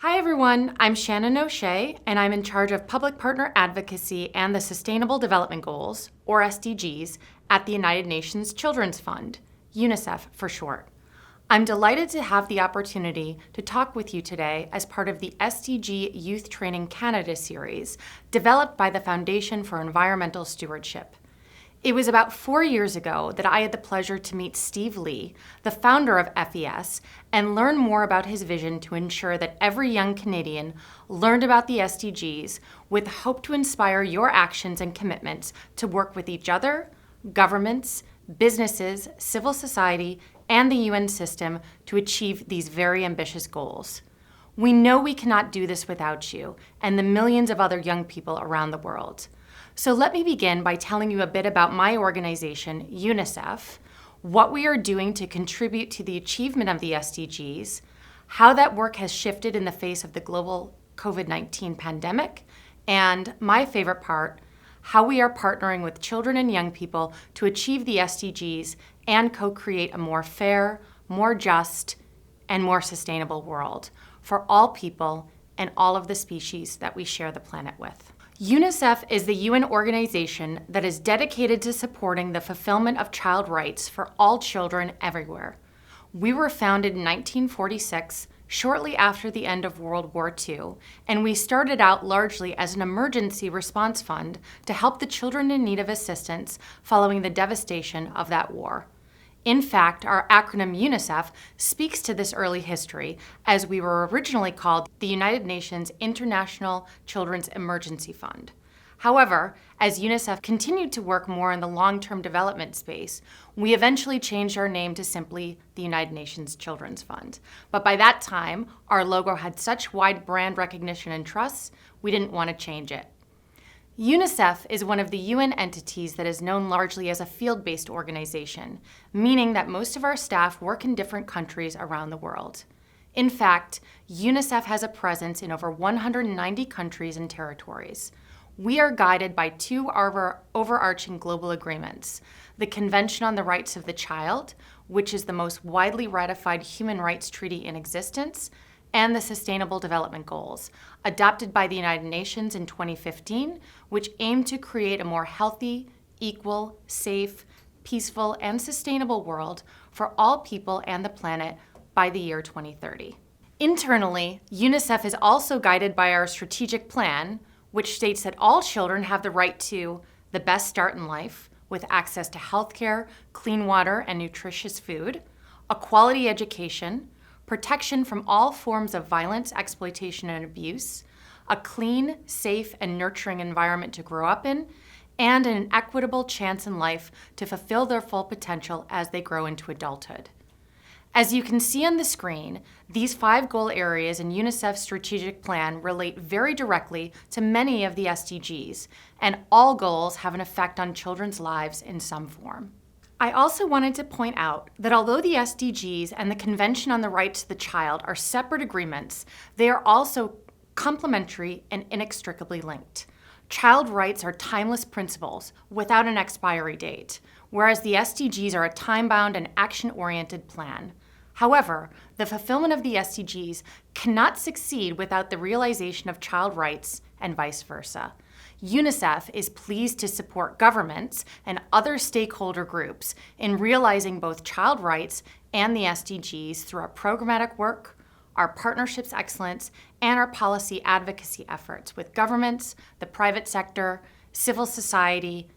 Hi everyone, I'm Shannon O'Shea, and I'm in charge of Public Partner Advocacy and the Sustainable Development Goals, or SDGs, at the United Nations Children's Fund, UNICEF for short. I'm delighted to have the opportunity to talk with you today as part of the SDG Youth Training Canada series, developed by the Foundation for Environmental Stewardship. It was about 4 years ago that I had the pleasure to meet Steve Lee, the founder of FES, and learn more about his vision to ensure that every young Canadian learned about the SDGs with hope to inspire your actions and commitments to work with each other, governments, businesses, civil society, and the UN system to achieve these very ambitious goals. We know we cannot do this without you and the millions of other young people around the world. So let me begin by telling you a bit about my organization, UNICEF, what we are doing to contribute to the achievement of the SDGs, how that work has shifted in the face of the global COVID-19 pandemic, and my favorite part, how we are partnering with children and young people to achieve the SDGs and co-create a more fair, more just, and more sustainable world for all people and all of the species that we share the planet with. UNICEF is the UN organization that is dedicated to supporting the fulfillment of child rights for all children everywhere. We were founded in 1946, shortly after the end of World War II, and we started out largely as an emergency response fund to help the children in need of assistance following the devastation of that war. In fact, our acronym UNICEF speaks to this early history, as we were originally called the United Nations International Children's Emergency Fund. However, as UNICEF continued to work more in the long-term development space, we eventually changed our name to simply the United Nations Children's Fund. But by that time, our logo had such wide brand recognition and trust, we didn't want to change it. UNICEF is one of the UN entities that is known largely as a field-based organization, meaning that most of our staff work in different countries around the world. In fact, UNICEF has a presence in over 190 countries and territories. We are guided by two overarching global agreements: the Convention on the Rights of the Child, which is the most widely ratified human rights treaty in existence, and the Sustainable Development Goals, adopted by the United Nations in 2015, which aim to create a more healthy, equal, safe, peaceful, and sustainable world for all people and the planet by the year 2030. Internally, UNICEF is also guided by our strategic plan, which states that all children have the right to the best start in life, with access to healthcare, clean water, and nutritious food, a quality education, protection from all forms of violence, exploitation, and abuse, a clean, safe, and nurturing environment to grow up in, and an equitable chance in life to fulfill their full potential as they grow into adulthood. As you can see on the screen, these 5 goal areas in UNICEF's strategic plan relate very directly to many of the SDGs, and all goals have an effect on children's lives in some form. I also wanted to point out that although the SDGs and the Convention on the Rights of the Child are separate agreements, they are also complementary and inextricably linked. Child rights are timeless principles without an expiry date, whereas the SDGs are a time-bound and action-oriented plan. However, the fulfillment of the SDGs cannot succeed without the realization of child rights and vice versa. UNICEF is pleased to support governments and other stakeholder groups in realizing both child rights and the SDGs through our programmatic work, our partnerships excellence, and our policy advocacy efforts with governments, the private sector, civil society,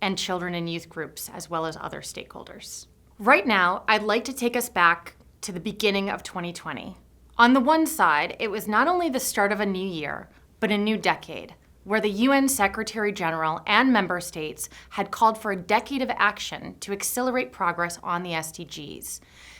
and children and youth groups, as well as other stakeholders. Right now, I'd like to take us back to the beginning of 2020. On the one side, it was not only the start of a new year, but a new decade, where the UN Secretary General and member states had called for a decade of action to accelerate progress on the SDGs.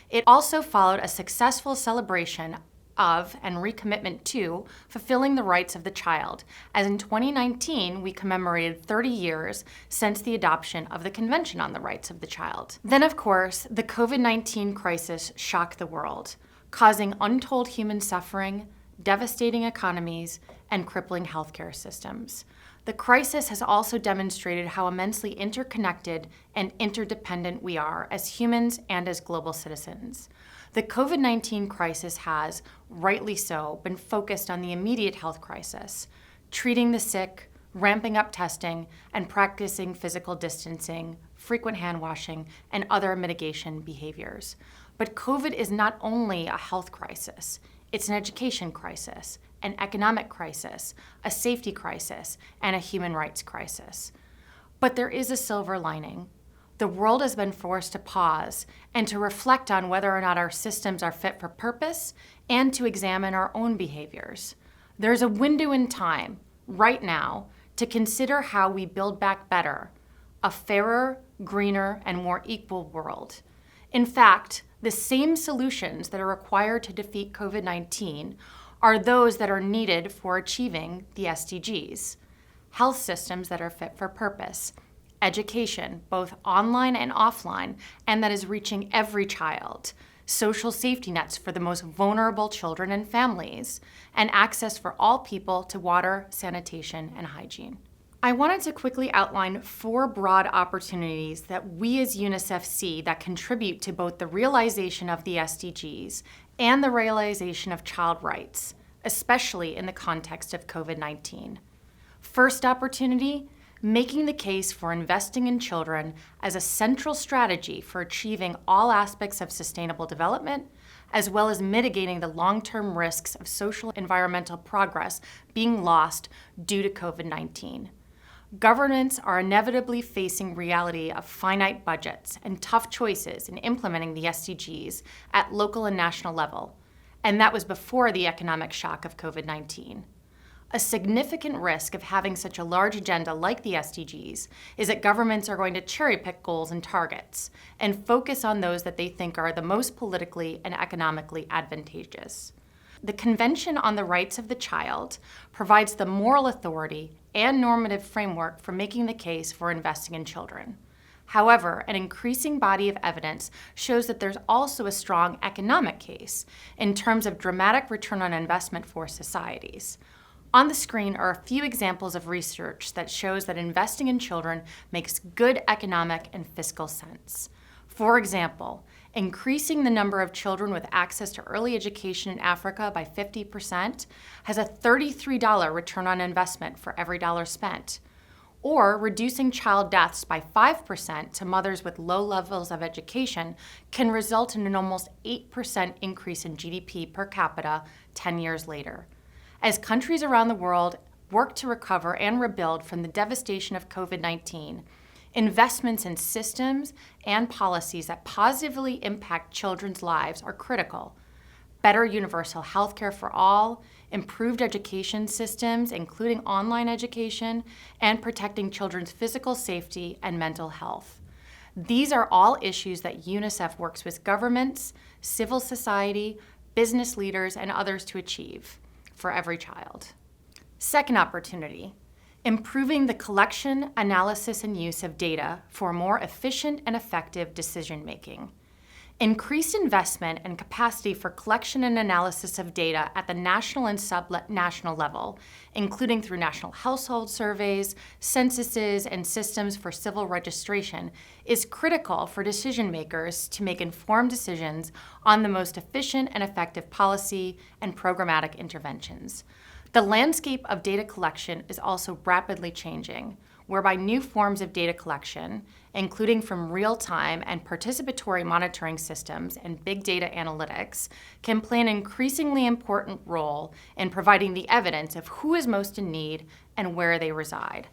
It also followed a successful celebration of and recommitment to fulfilling the rights of the child, as in 2019 we commemorated 30 years since the adoption of the Convention on the Rights of the Child. Then, of course, the COVID-19 crisis shocked the world, causing untold human suffering, devastating economies, and crippling healthcare systems. The crisis has also demonstrated how immensely interconnected and interdependent we are as humans and as global citizens. The COVID-19 crisis has, rightly so, been focused on the immediate health crisis, treating the sick, ramping up testing, and practicing physical distancing, frequent hand washing, and other mitigation behaviors. But COVID is not only a health crisis, it's an education crisis, an economic crisis, a safety crisis, and a human rights crisis. But there is a silver lining. The world has been forced to pause and to reflect on whether or not our systems are fit for purpose and to examine our own behaviors. There's a window in time, right now, to consider how we build back better, a fairer, greener, and more equal world. In fact, the same solutions that are required to defeat COVID-19 are those that are needed for achieving the SDGs. Health systems that are fit for purpose, education, both online and offline, and that is reaching every child, social safety nets for the most vulnerable children and families, and access for all people to water, sanitation, and hygiene. I wanted to quickly outline 4 broad opportunities that we as UNICEF see that contribute to both the realization of the SDGs and the realization of child rights, especially in the context of COVID-19. First opportunity, making the case for investing in children as a central strategy for achieving all aspects of sustainable development, as well as mitigating the long-term risks of social and environmental progress being lost due to COVID-19. Governments are inevitably facing reality of finite budgets and tough choices in implementing the SDGs at local and national level, and that was before the economic shock of COVID-19. A significant risk of having such a large agenda like the SDGs is that governments are going to cherry-pick goals and targets and focus on those that they think are the most politically and economically advantageous. The Convention on the Rights of the Child provides the moral authority and normative framework for making the case for investing in children. However, an increasing body of evidence shows that there's also a strong economic case in terms of dramatic return on investment for societies. On the screen are a few examples of research that shows that investing in children makes good economic and fiscal sense. For example, increasing the number of children with access to early education in Africa by 50% has a $33 return on investment for every dollar spent. Or reducing child deaths by 5% to mothers with low levels of education can result in an almost 8% increase in GDP per capita 10 years later. As countries around the world work to recover and rebuild from the devastation of COVID-19, investments in systems and policies that positively impact children's lives are critical. Better universal health care for all, improved education systems, including online education, and protecting children's physical safety and mental health. These are all issues that UNICEF works with governments, civil society, business leaders, and others to achieve for every child. Second opportunity, improving the collection, analysis, and use of data for more efficient and effective decision-making. Increased investment and capacity for collection and analysis of data at the national and sub-national level, including through national household surveys, censuses, and systems for civil registration, is critical for decision makers to make informed decisions on the most efficient and effective policy and programmatic interventions. The landscape of data collection is also rapidly changing, whereby new forms of data collection, including from real-time and participatory monitoring systems and big data analytics, can play an increasingly important role in providing the evidence of who is most in need and where they reside.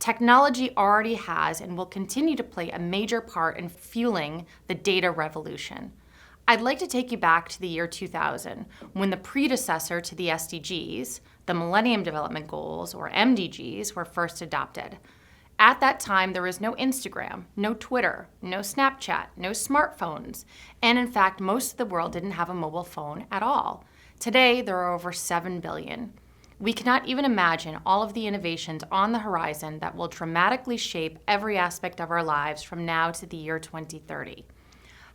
Technology already has and will continue to play a major part in fueling the data revolution. I'd like to take you back to the year 2000, when the predecessor to the SDGs, the Millennium Development Goals, or MDGs, were first adopted. At that time, there was no Instagram, no Twitter, no Snapchat, no smartphones, and in fact, most of the world didn't have a mobile phone at all. Today, there are over 7 billion. We cannot even imagine all of the innovations on the horizon that will dramatically shape every aspect of our lives from now to the year 2030.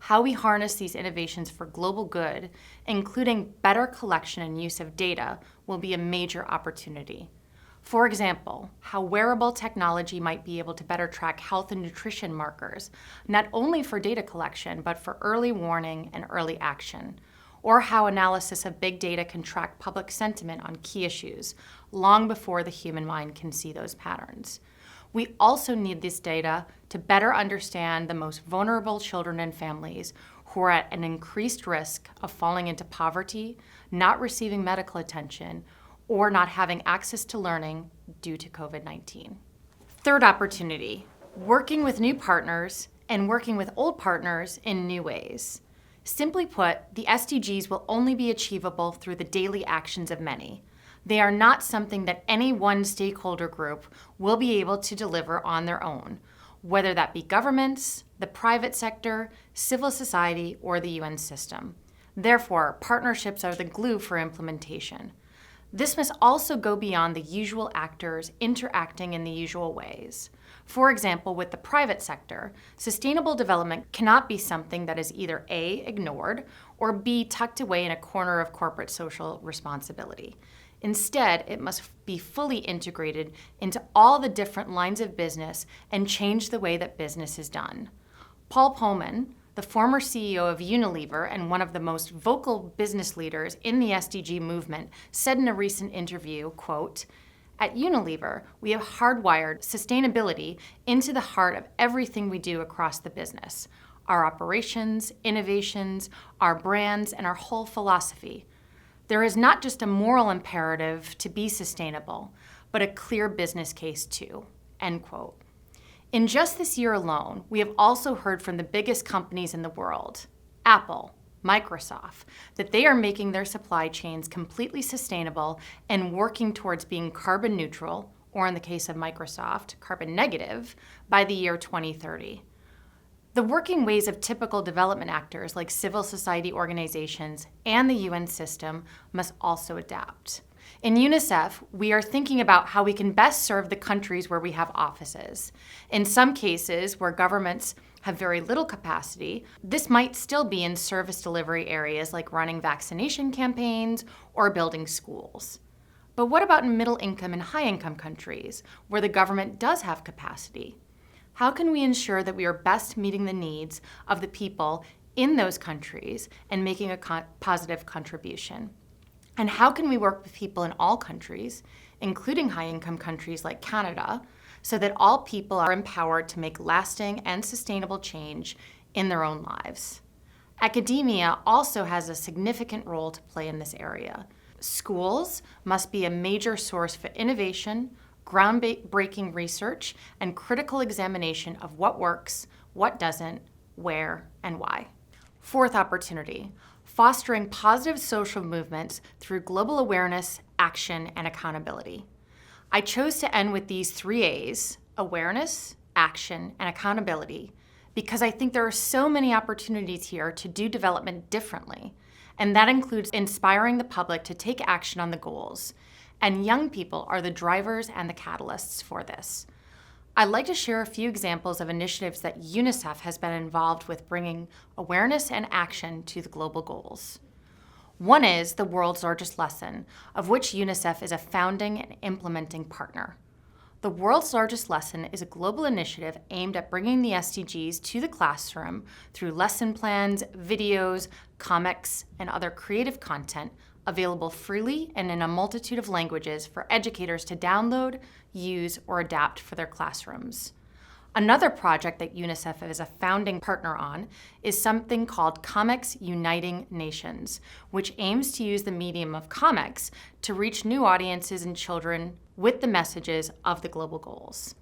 How we harness these innovations for global good, including better collection and use of data, will be a major opportunity. For example, how wearable technology might be able to better track health and nutrition markers, not only for data collection, but for early warning and early action. Or how analysis of big data can track public sentiment on key issues, long before the human mind can see those patterns. We also need this data to better understand the most vulnerable children and families who are at an increased risk of falling into poverty, not receiving medical attention, or not having access to learning due to COVID-19. Third opportunity, working with new partners and working with old partners in new ways. Simply put, the SDGs will only be achievable through the daily actions of many. They are not something that any one stakeholder group will be able to deliver on their own, whether that be governments, the private sector, civil society, or the UN system. Therefore, partnerships are the glue for implementation. This must also go beyond the usual actors interacting in the usual ways. For example, with the private sector, sustainable development cannot be something that is either A, ignored, or B, tucked away in a corner of corporate social responsibility. Instead, it must be fully integrated into all the different lines of business and change the way that business is done. Paul Polman, the former CEO of Unilever and one of the most vocal business leaders in the SDG movement, said in a recent interview, quote, "At Unilever, we have hardwired sustainability into the heart of everything we do across the business. Our operations, innovations, our brands, and our whole philosophy. There is not just a moral imperative to be sustainable, but a clear business case too," end quote. In just this year alone, we have also heard from the biggest companies in the world, Apple, Microsoft, that they are making their supply chains completely sustainable and working towards being carbon neutral, or in the case of Microsoft, carbon negative, by the year 2030. The working ways of typical development actors like civil society organizations and the UN system must also adapt. In UNICEF, we are thinking about how we can best serve the countries where we have offices. In some cases, where governments have very little capacity, this might still be in service delivery areas like running vaccination campaigns or building schools. But what about in middle-income and high-income countries, where the government does have capacity? How can we ensure that we are best meeting the needs of the people in those countries and making a positive contribution? And how can we work with people in all countries, including high-income countries like Canada, so that all people are empowered to make lasting and sustainable change in their own lives? Academia also has a significant role to play in this area. Schools must be a major source for innovation, groundbreaking research, and critical examination of what works, what doesn't, where, and why. Fourth opportunity, fostering positive social movements through global awareness, action, and accountability. I chose to end with these 3 A's, awareness, action, and accountability, because I think there are so many opportunities here to do development differently, and that includes inspiring the public to take action on the goals, and young people are the drivers and the catalysts for this. I'd like to share a few examples of initiatives that UNICEF has been involved with bringing awareness and action to the global goals. One is the World's Largest Lesson, of which UNICEF is a founding and implementing partner. The World's Largest Lesson is a global initiative aimed at bringing the SDGs to the classroom through lesson plans, videos, comics, and other creative content available freely and in a multitude of languages for educators to download, use, or adapt for their classrooms. Another project that UNICEF is a founding partner on is something called Comics Uniting Nations, which aims to use the medium of comics to reach new audiences and children with the messages of the global goals.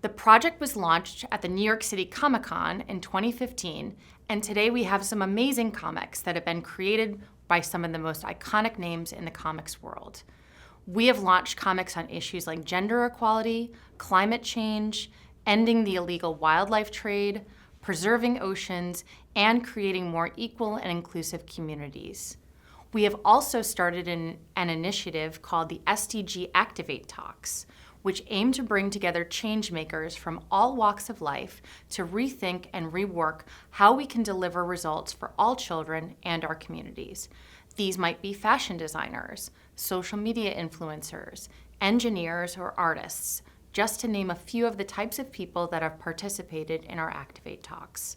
The project was launched at the New York City Comic-Con in 2015, and today we have some amazing comics that have been created by some of the most iconic names in the comics world. We have launched comics on issues like gender equality, climate change, ending the illegal wildlife trade, preserving oceans, and creating more equal and inclusive communities. We have also started an initiative called the SDG Activate Talks, which aim to bring together change makers from all walks of life to rethink and rework how we can deliver results for all children and our communities. These might be fashion designers, social media influencers, engineers, or artists, just to name a few of the types of people that have participated in our Activate talks.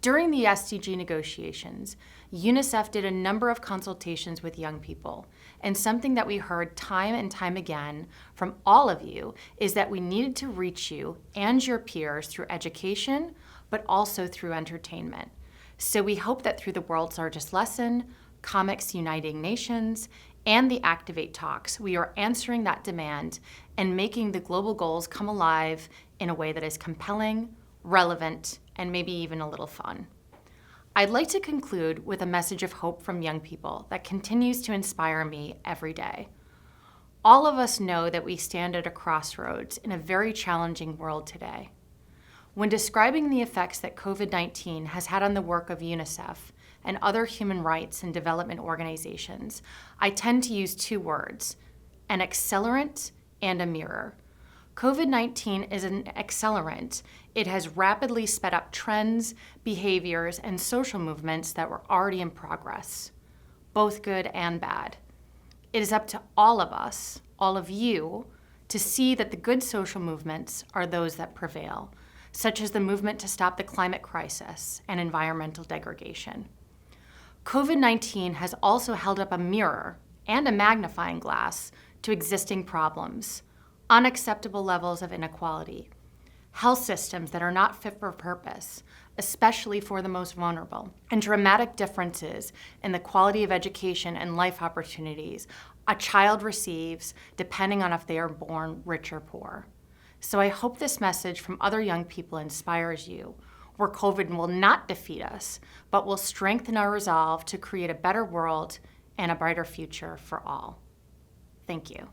During the SDG negotiations, UNICEF did a number of consultations with young people, and something that we heard time and time again from all of you is that we needed to reach you and your peers through education, but also through entertainment. So we hope that through the World's Largest Lesson, Comics Uniting Nations, and the Activate talks, we are answering that demand and making the global goals come alive in a way that is compelling, relevant, and maybe even a little fun. I'd like to conclude with a message of hope from young people that continues to inspire me every day. All of us know that we stand at a crossroads in a very challenging world today. When describing the effects that COVID-19 has had on the work of UNICEF and other human rights and development organizations, I tend to use two words: an accelerant and a mirror. COVID-19 is an accelerant. It has rapidly sped up trends, behaviors, and social movements that were already in progress, both good and bad. It is up to all of us, all of you, to see that the good social movements are those that prevail, such as the movement to stop the climate crisis and environmental degradation. COVID-19 has also held up a mirror and a magnifying glass to existing problems: unacceptable levels of inequality, health systems that are not fit for purpose, especially for the most vulnerable, and dramatic differences in the quality of education and life opportunities a child receives depending on if they are born rich or poor. So I hope this message from other young people inspires you, where COVID will not defeat us, but will strengthen our resolve to create a better world and a brighter future for all. Thank you.